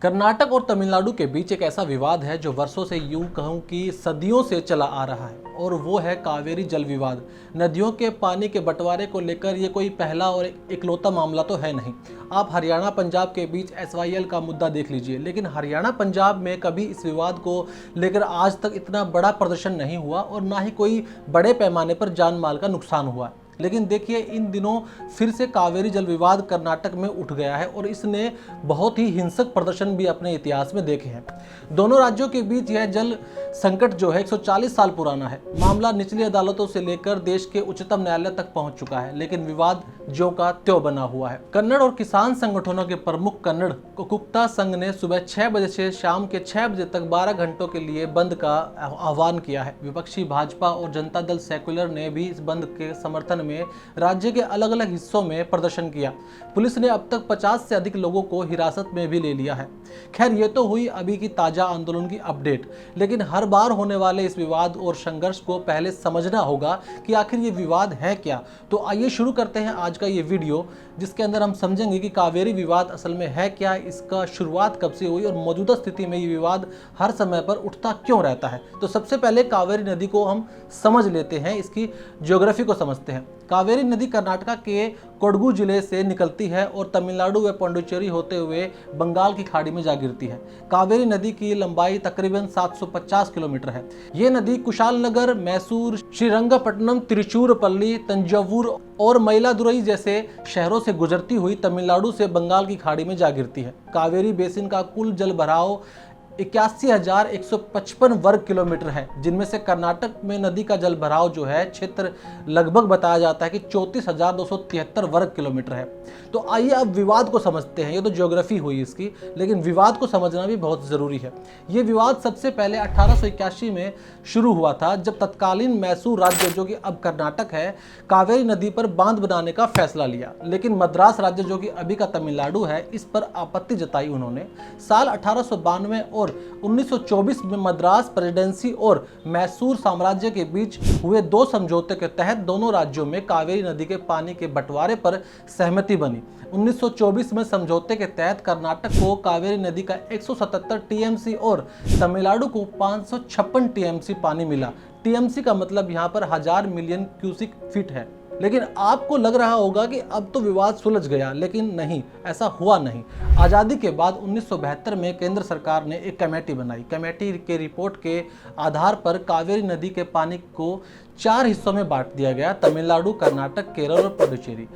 कर्नाटक और तमिलनाडु के बीच एक ऐसा विवाद है जो वर्षों से यूं कहूं कि सदियों से चला आ रहा है और वो है कावेरी जल विवाद। नदियों के पानी के बंटवारे को लेकर ये कोई पहला और इकलौता मामला तो है नहीं। आप हरियाणा पंजाब के बीच SYL का मुद्दा देख लीजिए, लेकिन हरियाणा पंजाब में कभी इस विवाद को लेकर आज तक इतना बड़ा प्रदर्शन नहीं हुआ और ना ही कोई बड़े पैमाने पर जान माल का नुकसान हुआ। लेकिन देखिए, इन दिनों फिर से कावेरी जल विवाद कर्नाटक में उठ गया है और इसने बहुत ही हिंसक प्रदर्शन भी अपने इतिहास में देखे हैं। दोनों राज्यों के बीच यह जल संकट जो है 140 साल पुराना है। मामला निचली अदालतों से लेकर देश के उच्चतम न्यायालय तक पहुंच चुका है, लेकिन विवाद ज्यों का त्यों बना हुआ है। कन्नड़ और किसान संगठनों के प्रमुख कन्नड़ कुक्कुटा संघ ने सुबह 6 बजे से शाम के 6 बजे तक 12 घंटों के लिए बंद का आह्वान किया है। विपक्षी भाजपा और जनता दल सेक्युलर ने भी इस बंद के समर्थन में राज्य के अलग अलग हिस्सों में प्रदर्शन किया। पुलिस ने अब तक 50 से अधिक लोगों को हिरासत में भी ले लिया है। खैर, ये तो हुई अभी की ताजा आंदोलन की अपडेट, लेकिन हर बार होने वाले इस विवाद और संघर्ष को पहले समझना होगा कि आखिर ये विवाद है क्या। तो आइए शुरू करते हैं आज का ये वीडियो, जिसके अंदर हम समझेंगे कि कावेरी विवाद असल में है क्या, इसका शुरुआत कब से हुई और मौजूदा स्थिति में ये विवाद हर समय पर उठता क्यों रहता है। तो सबसे पहले कावेरी नदी को हम समझ लेते हैं, इसकी ज्योग्राफी को समझते हैं। कावेरी नदी कर्नाटक के कोडगु जिले से निकलती है और तमिलनाडु व पुडुचेरी होते हुए बंगाल की खाड़ी में जा गिरती है। कावेरी नदी की लंबाई तकरीबन 750 किलोमीटर है। ये नदी कुशालनगर, मैसूर, श्रीरंगपट्टनम, तिरुचिरापल्ली, तंजावुर और मयिलादुरई जैसे शहरों से गुजरती हुई तमिलनाडु से बंगाल की खाड़ी में जा गिरती है। कावेरी बेसिन का कुल जल भराव 81,155 वर्ग किलोमीटर है, जिनमें से कर्नाटक में नदी का जल भराव जो है क्षेत्र लगभग बताया जाता है कि 34,273 वर्ग किलोमीटर है। तो आइए अब विवाद को समझते हैं। ये तो ज्योग्राफी हुई इसकी, लेकिन विवाद को समझना भी बहुत ज़रूरी है। ये विवाद सबसे पहले 1881 में शुरू हुआ था, जब तत्कालीन मैसूर राज्य, जो कि अब कर्नाटक है, कावेरी नदी पर बांध बनाने का फैसला लिया। लेकिन मद्रास राज्य, जो कि अभी का तमिलनाडु है, इस पर आपत्ति जताई उन्होंने। साल 1892 और 1924 में मद्रास प्रेसिडेंसी और मैसूर साम्राज्य के बीच हुए दो समझौते के तहत दोनों राज्यों में कावेरी नदी के पानी के बंटवारे पर सहमति बनी। 1924 में समझौते के तहत कर्नाटक को कावेरी नदी का 177 TMC और तमिलनाडु को 556 TMC पानी मिला। TMC का मतलब यहाँ पर 1000 मिलियन क्यूसिक फीट है। लेकिन आपको लग रहा होगा कि अब तो विवाद सुलझ गया, लेकिन नहीं, ऐसा हुआ नहीं। आज़ादी के बाद 1972 में केंद्र सरकार ने एक कमेटी बनाई। कमेटी के रिपोर्ट के आधार पर कावेरी नदी के पानी को 4 हिस्सों में बांट दिया गया: तमिलनाडु, कर्नाटक, केरल और पुडुचेरी।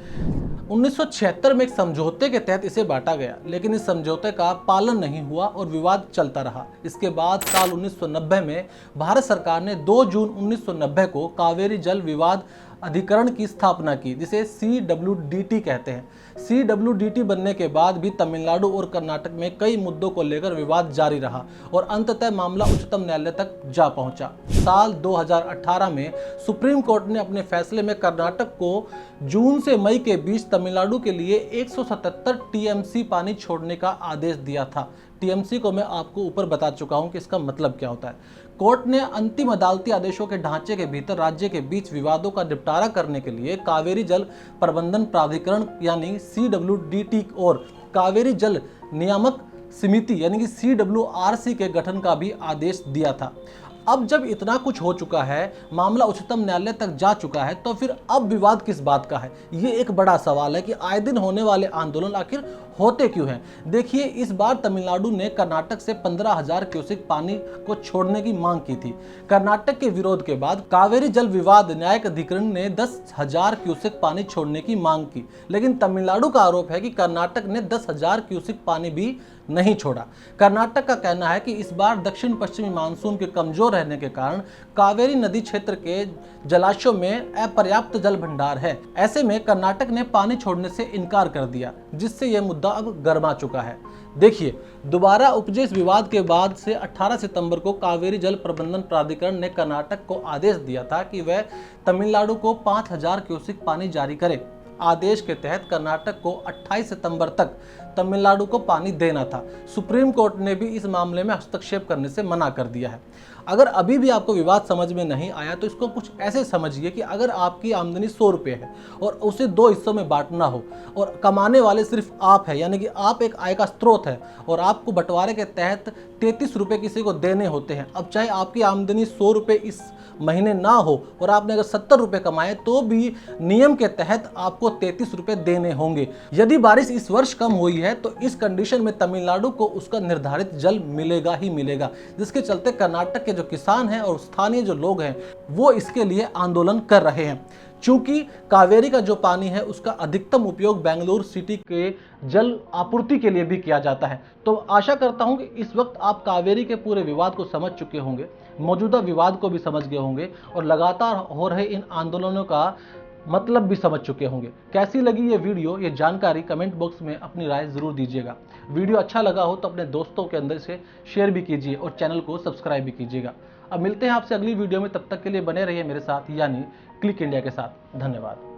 1976 में एक समझौते के तहत इसे बांटा गया, लेकिन इस समझौते का पालन नहीं हुआ और विवाद चलता रहा। इसके बाद साल 1990 में भारत सरकार ने 2 जून 1990 को कावेरी जल विवाद अधिकरण की स्थापना की, जिसे CWDT कहते हैं। CWDT बनने के बाद भी तमिलनाडु और कर्नाटक में कई मुद्दों को लेकर विवाद जारी रहा और अंततः मामला उच्चतम न्यायालय तक जा पहुंचा। साल 2018 में सुप्रीम कोर्ट ने अपने फैसले में कर्नाटक को जून से मई के बीच तमिलनाडु के लिए 177 TMC पानी छोड़ने का आदेश दिया था। TMC को मैं आपको ऊपर बता चुका हूं कि इसका मतलब क्या होता है। कोर्ट ने अंतिम अदालती आदेशों के ढांचे के भीतर राज्य के बीच विवादों का निपटारा करने के लिए कावेरी जल प्रबंधन प्राधिकरण यानी CWDT और कावेरी जल नियामक समिति यानी कि CWRC के गठन का भी आदेश दिया था। अब जब इतना कुछ हो चुका है, मामला उच्चतम न्यायालय तक जा चुका है, तो फिर अब विवाद किस बात का है? ये एक बड़ा सवाल है कि आए दिन होने वाले आंदोलन आखिर होते क्यों हैं। देखिए, इस बार तमिलनाडु ने कर्नाटक से 15,000 क्यूसेक पानी को छोड़ने की मांग की थी। कर्नाटक के विरोध के बाद कावेरी जल विवाद न्यायिक अधिकरण ने 10,000 क्यूसेक पानी छोड़ने की मांग की, लेकिन तमिलनाडु का आरोप है कि कर्नाटक ने 10,000 क्यूसेक पानी भी नहीं छोड़ा। कर्नाटक का कहना है कि इस बार दक्षिण पश्चिमी मानसून के कमजोर रहने के कारण कावेरी नदी क्षेत्र के जलाशयों में अपर्याप्त जल भंडार है। ऐसे में कर्नाटक ने पानी छोड़ने से इनकार कर दिया, जिससे यह मुद्दा अब गर्मा चुका है। देखिए, दोबारा उपजे इस विवाद के बाद से 18 सितंबर को कावेरी जल प्रबंधन प्राधिकरण ने कर्नाटक को आदेश दिया था कि वह तमिलनाडु को 5,000 क्यूसेक पानी जारी करे। आदेश के तहत कर्नाटक को 28 सितंबर तक तमिलनाडु को पानी देना था। सुप्रीम कोर्ट ने भी इस मामले में हस्तक्षेप करने से मना कर दिया है। अगर अभी भी आपको विवाद समझ में नहीं आया तो इसको कुछ ऐसे समझिए कि अगर आपकी आमदनी 100 रुपये है और उसे 2 हिस्सों में बांटना हो और कमाने वाले सिर्फ आप है, यानी कि आप एक आय का स्रोत है और आपको बंटवारे के तहत 33 रुपये किसी को देने होते हैं। अब चाहे आपकी आमदनी 100 रुपये इस महीने ना हो और आपने अगर 70 रुपये कमाए तो भी नियम के तहत आपको 33 रुपये देने होंगे। यदि बारिश इस वर्ष कम हुई है तो इस कंडीशन में तमिलनाडु को उसका निर्धारित जल मिलेगा ही मिलेगा, जिसके चलते कर्नाटक के जो किसान हैं और स्थानीय जो लोग हैं वो इसके लिए आंदोलन कर रहे हैं। चूंकि कावेरी का जो पानी है उसका अधिकतम उपयोग बेंगलुरु सिटी के जल आपूर्ति के लिए भी किया जाता है। तो आशा करता हूं कि इस वक्त आप कावेरी के पूरे विवाद को समझ चुके होंगे, मौजूदा विवाद को भी समझ गए होंगे और लगातार हो रहे इन आंदोलनों का मतलब भी समझ चुके होंगे। कैसी लगी ये वीडियो, ये जानकारी कमेंट बॉक्स में अपनी राय जरूर दीजिएगा। वीडियो अच्छा लगा हो तो अपने दोस्तों के अंदर से शेयर भी कीजिए और चैनल को सब्सक्राइब भी कीजिएगा। अब मिलते हैं आपसे अगली वीडियो में, तब तक के लिए बने रहिए मेरे साथ, यानी क्लिक इंडिया के साथ। धन्यवाद।